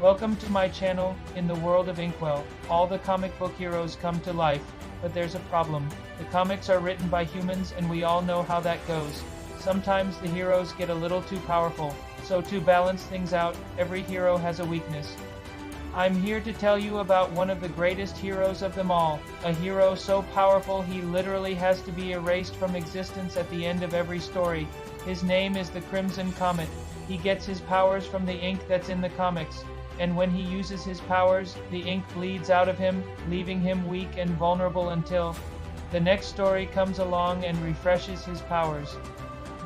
Welcome to my channel. In the world of Inkwell, all the comic book heroes come to life, but there's a problem. The comics are written by humans and we all know how that goes. Sometimes the heroes get a little too powerful, so to balance things out, every hero has a weakness. I'm here to tell you about one of the greatest heroes of them all, a hero so powerful he literally has to be erased from existence at the end of every story. His name is the Crimson Comet. He gets his powers from the ink that's in the comics, and when he uses his powers, the ink bleeds out of him, leaving him weak and vulnerable until the next story comes along and refreshes his powers.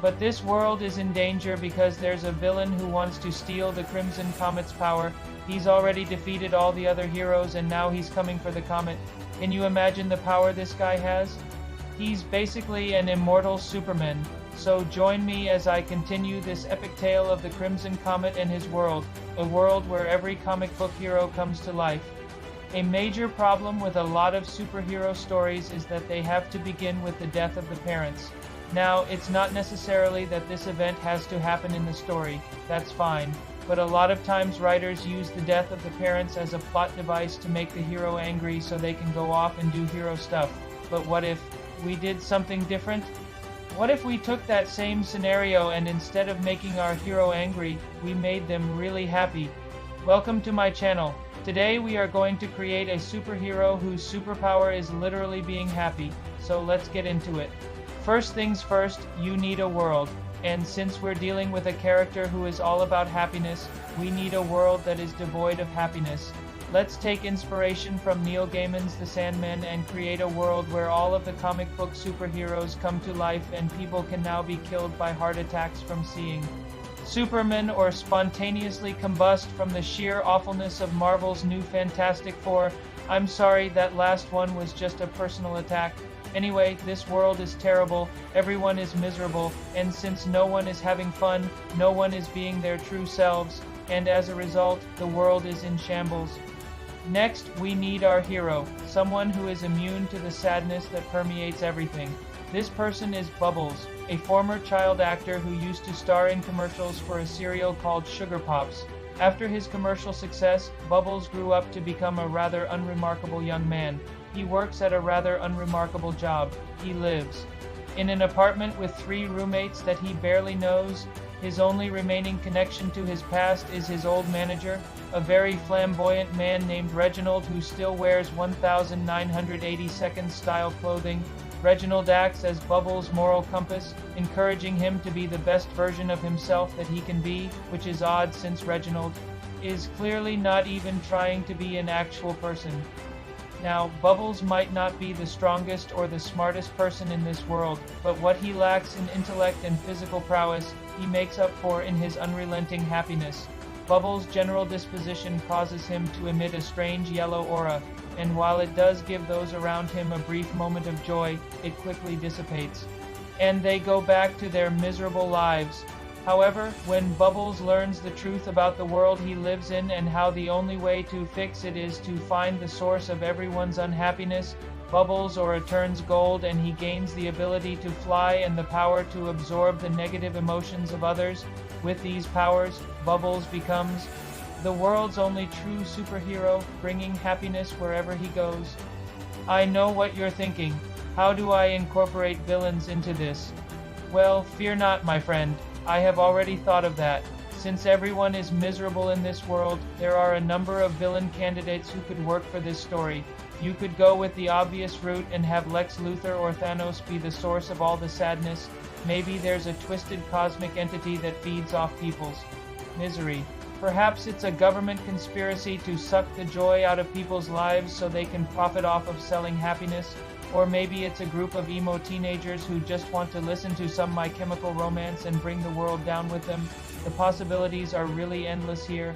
But this world is in danger because there's a villain who wants to steal the Crimson Comet's power. He's already defeated all the other heroes and now he's coming for the comet. Can you imagine the power this guy has? He's basically an immortal Superman. So join me as I continue this epic tale of the Crimson Comet and his world, a world where every comic book hero comes to life. A major problem with a lot of superhero stories is that they have to begin with the death of the parents. Now, it's not necessarily that this event has to happen in the story, that's fine, but a lot of times writers use the death of the parents as a plot device to make the hero angry so they can go off and do hero stuff. But what if we did something different? What if we took that same scenario and instead of making our hero angry, we made them really happy? Welcome to my channel. Today we are going to create a superhero whose superpower is literally being happy, so let's get into it. First things first, you need a world, and since we're dealing with a character who is all about happiness, we need a world that is devoid of happiness. Let's take inspiration from Neil Gaiman's The Sandman and create a world where all of the comic book superheroes come to life and people can now be killed by heart attacks from seeing Superman or spontaneously combust from the sheer awfulness of Marvel's new Fantastic Four. I'm sorry, that last one was just a personal attack. Anyway, this world is terrible, everyone is miserable, and since no one is having fun, no one is being their true selves, and as a result, the world is in shambles. Next, we need our hero, someone who is immune to the sadness that permeates everything. This person is Bubbles, a former child actor who used to star in commercials for a cereal called Sugar Pops. After his commercial success, Bubbles grew up to become a rather unremarkable young man. He works at a rather unremarkable job. He lives in an apartment with 3 roommates that he barely knows. His only remaining connection to his past is his old manager, a very flamboyant man named Reginald who still wears 1982 style clothing. Reginald acts as Bubbles' moral compass, encouraging him to be the best version of himself that he can be, which is odd since Reginald is clearly not even trying to be an actual person. Now, Bubbles might not be the strongest or the smartest person in this world, but what he lacks in intellect and physical prowess, he makes up for in his unrelenting happiness. Bubbles' general disposition causes him to emit a strange yellow aura, and while it does give those around him a brief moment of joy, it quickly dissipates, and they go back to their miserable lives. However, when Bubbles learns the truth about the world he lives in and how the only way to fix it is to find the source of everyone's unhappiness, Bubbles aura turns gold and he gains the ability to fly and the power to absorb the negative emotions of others. With these powers, Bubbles becomes the world's only true superhero, bringing happiness wherever he goes. I know what you're thinking. How do I incorporate villains into this? Well, fear not, my friend. I have already thought of that. Since everyone is miserable in this world, there are a number of villain candidates who could work for this story. You could go with the obvious route and have Lex Luthor or Thanos be the source of all the sadness. Maybe there's a twisted cosmic entity that feeds off people's misery. Perhaps it's a government conspiracy to suck the joy out of people's lives so they can profit off of selling happiness. Or maybe it's a group of emo teenagers who just want to listen to some My Chemical Romance and bring the world down with them. The possibilities are really endless here.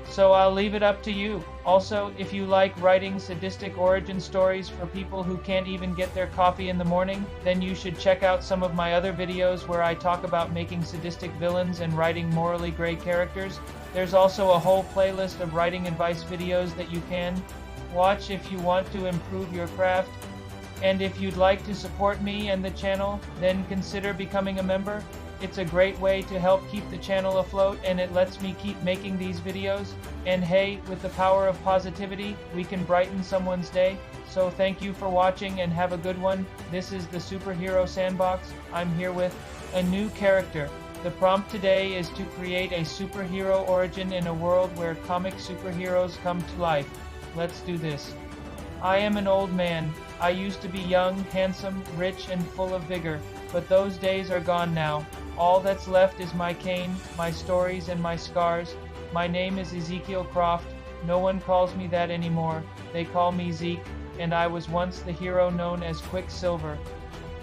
So I'll leave it up to you. Also, if you like writing sadistic origin stories for people who can't even get their coffee in the morning, then you should check out some of my other videos where I talk about making sadistic villains and writing morally gray characters. There's also a whole playlist of writing advice videos that you can watch if you want to improve your craft. And if you'd like to support me and the channel, then consider becoming a member. It's a great way to help keep the channel afloat, and it lets me keep making these videos. And hey, with the power of positivity, we can brighten someone's day. So thank you for watching and have a good one. This is the Superhero Sandbox. I'm here with a new character. The prompt today is to create a superhero origin in a world where comic superheroes come to life. Let's do this. I am an old man. I used to be young, handsome, rich, and full of vigor, but those days are gone now. All that's left is my cane, my stories, and my scars. My name is Ezekiel Croft. No one calls me that anymore. They call me Zeke, and I was once the hero known as Quicksilver.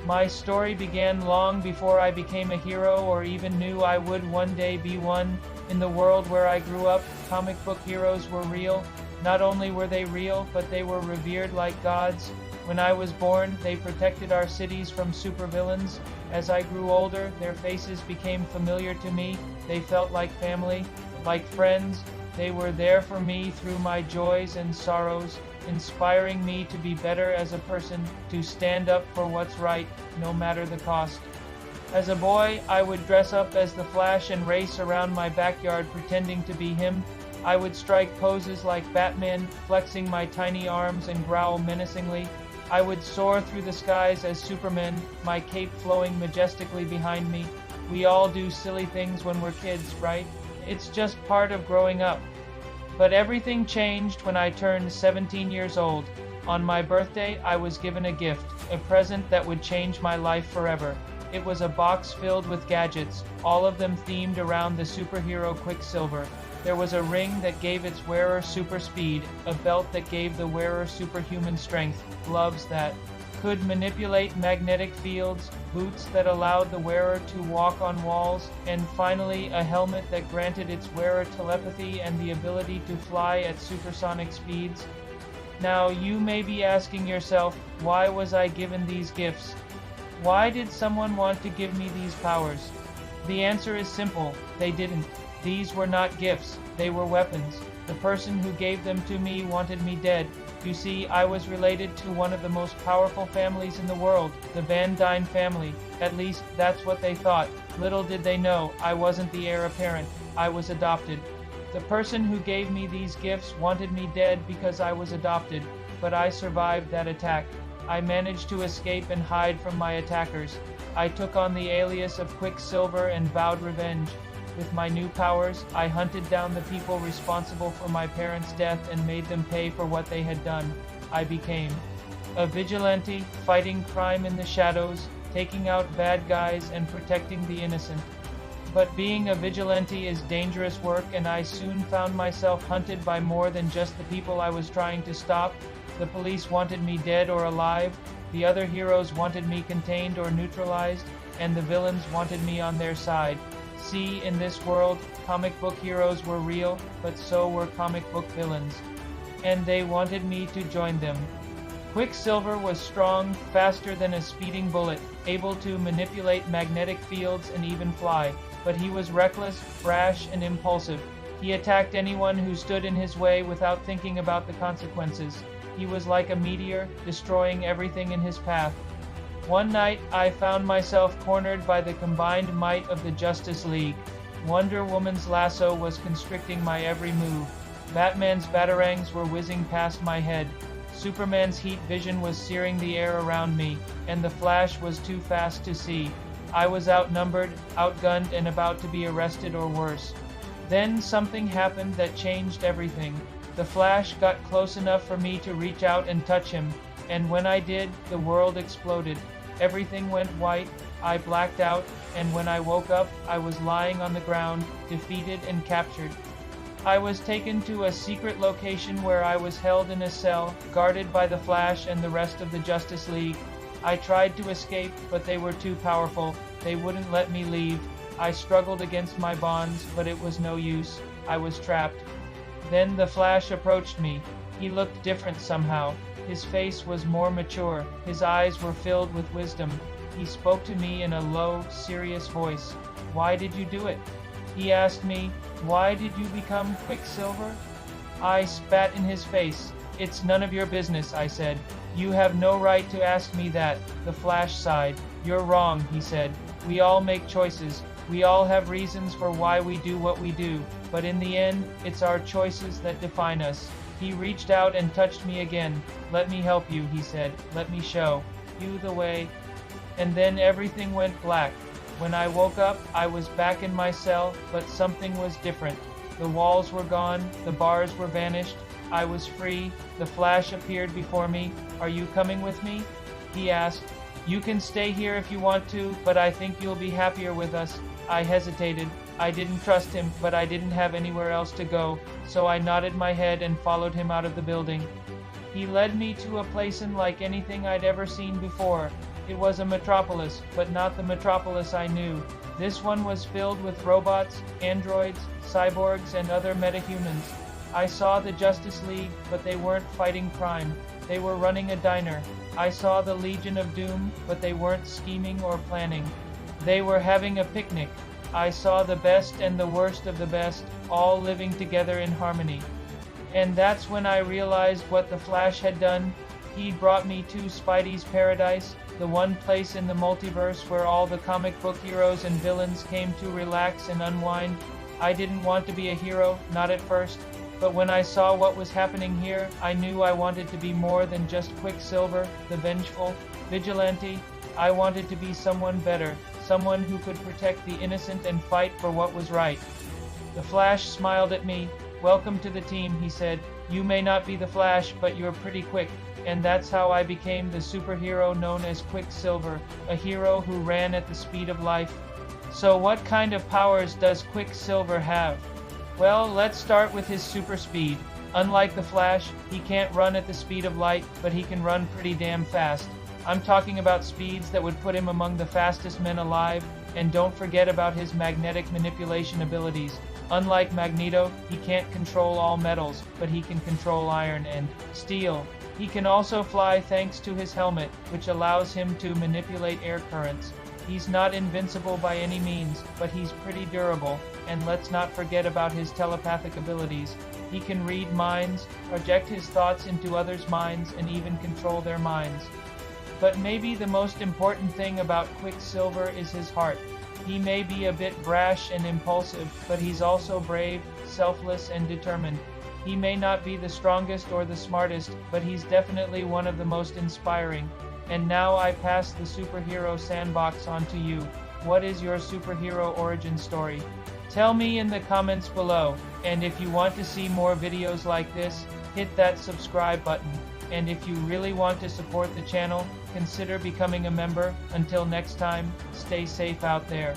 My story began long before I became a hero or even knew I would one day be one. In the world where I grew up, comic book heroes were real. Not only were they real, but they were revered like gods. When I was born, they protected our cities from supervillains. As I grew older, their faces became familiar to me. They felt like family, like friends. They were there for me through my joys and sorrows, inspiring me to be better as a person, to stand up for what's right, no matter the cost. As a boy, I would dress up as the Flash and race around my backyard pretending to be him. I would strike poses like Batman, flexing my tiny arms and growl menacingly. I would soar through the skies as Superman, my cape flowing majestically behind me. We all do silly things when we're kids, right? It's just part of growing up. But everything changed when I turned 17 years old. On my birthday, I was given a gift, a present that would change my life forever. It was a box filled with gadgets, all of them themed around the superhero Quicksilver. There was a ring that gave its wearer super speed, a belt that gave the wearer superhuman strength, gloves that could manipulate magnetic fields, boots that allowed the wearer to walk on walls, and finally a helmet that granted its wearer telepathy and the ability to fly at supersonic speeds. Now you may be asking yourself, why was I given these gifts? Why did someone want to give me these powers? The answer is simple, they didn't. These were not gifts, they were weapons. The person who gave them to me wanted me dead. You see, I was related to one of the most powerful families in the world, the Van Dyne family. At least, that's what they thought. Little did they know, I wasn't the heir apparent. I was adopted. The person who gave me these gifts wanted me dead because I was adopted, but I survived that attack. I managed to escape and hide from my attackers. I took on the alias of Quicksilver and vowed revenge. With my new powers, I hunted down the people responsible for my parents' death and made them pay for what they had done. I became a vigilante, fighting crime in the shadows, taking out bad guys and protecting the innocent. But being a vigilante is dangerous work, and I soon found myself hunted by more than just the people I was trying to stop. The police wanted me dead or alive, the other heroes wanted me contained or neutralized, and the villains wanted me on their side. See, in this world, comic book heroes were real, but so were comic book villains. And they wanted me to join them. Quicksilver was strong, faster than a speeding bullet, able to manipulate magnetic fields and even fly. But he was reckless, brash, and impulsive. He attacked anyone who stood in his way without thinking about the consequences. He was like a meteor, destroying everything in his path. One night, I found myself cornered by the combined might of the Justice League. Wonder Woman's lasso was constricting my every move. Batman's batarangs were whizzing past my head. Superman's heat vision was searing the air around me, and the Flash was too fast to see. I was outnumbered, outgunned, and about to be arrested or worse. Then something happened that changed everything. The Flash got close enough for me to reach out and touch him, and when I did, the world exploded. Everything went white, I blacked out, and when I woke up, I was lying on the ground, defeated and captured. I was taken to a secret location where I was held in a cell, guarded by the Flash and the rest of the Justice League. I tried to escape, but they were too powerful. They wouldn't let me leave. I struggled against my bonds, but it was no use. I was trapped. Then the Flash approached me. He looked different somehow. His face was more mature. His eyes were filled with wisdom. He spoke to me in a low, serious voice. "Why did you do it?" He asked me, "Why did you become Quicksilver?" I spat in his face. "It's none of your business," I said. "You have no right to ask me that." The Flash sighed. "You're wrong," he said. "We all make choices. We all have reasons for why we do what we do, but in the end, it's our choices that define us. He reached out and touched me again. Let me help you, he said. Let me show you the way. And then everything went black. When I woke up, I was back in my cell, but something was different. The walls were gone, the bars were vanished, I was free, the Flash appeared before me. Are you coming with me? He asked. You can stay here if you want to, but I think you'll be happier with us. I hesitated. I didn't trust him, but I didn't have anywhere else to go, so I nodded my head and followed him out of the building. He led me to a place unlike anything I'd ever seen before. It was a metropolis, but not the metropolis I knew. This one was filled with robots, androids, cyborgs, and other metahumans. I saw the Justice League, but they weren't fighting crime. They were running a diner. I saw the Legion of Doom, but they weren't scheming or planning. They were having a picnic. I saw the best and the worst of the best, all living together in harmony. And that's when I realized what the Flash had done. He'd brought me to Spidey's paradise, the one place in the multiverse where all the comic book heroes and villains came to relax and unwind. I didn't want to be a hero, not at first, but when I saw what was happening here, I knew I wanted to be more than just Quicksilver, the vengeful vigilante. I wanted to be someone better, someone who could protect the innocent and fight for what was right. The Flash smiled at me. Welcome to the team, he said. You may not be the Flash, but you're pretty quick. And that's how I became the superhero known as Quicksilver, a hero who ran at the speed of life. So what kind of powers does Quicksilver have? Well, let's start with his super speed. Unlike the Flash, he can't run at the speed of light, but he can run pretty damn fast. I'm talking about speeds that would put him among the fastest men alive, and don't forget about his magnetic manipulation abilities. Unlike Magneto, he can't control all metals, but he can control iron and steel. He can also fly thanks to his helmet, which allows him to manipulate air currents. He's not invincible by any means, but he's pretty durable, and let's not forget about his telepathic abilities. He can read minds, project his thoughts into others' minds, and even control their minds. But maybe the most important thing about Quicksilver is his heart. He may be a bit brash and impulsive, but he's also brave, selfless, and determined. He may not be the strongest or the smartest, but he's definitely one of the most inspiring. And now I pass the superhero sandbox on to you. What is your superhero origin story? Tell me in the comments below. And if you want to see more videos like this, hit that subscribe button. And if you really want to support the channel, consider becoming a member. Until next time, stay safe out there.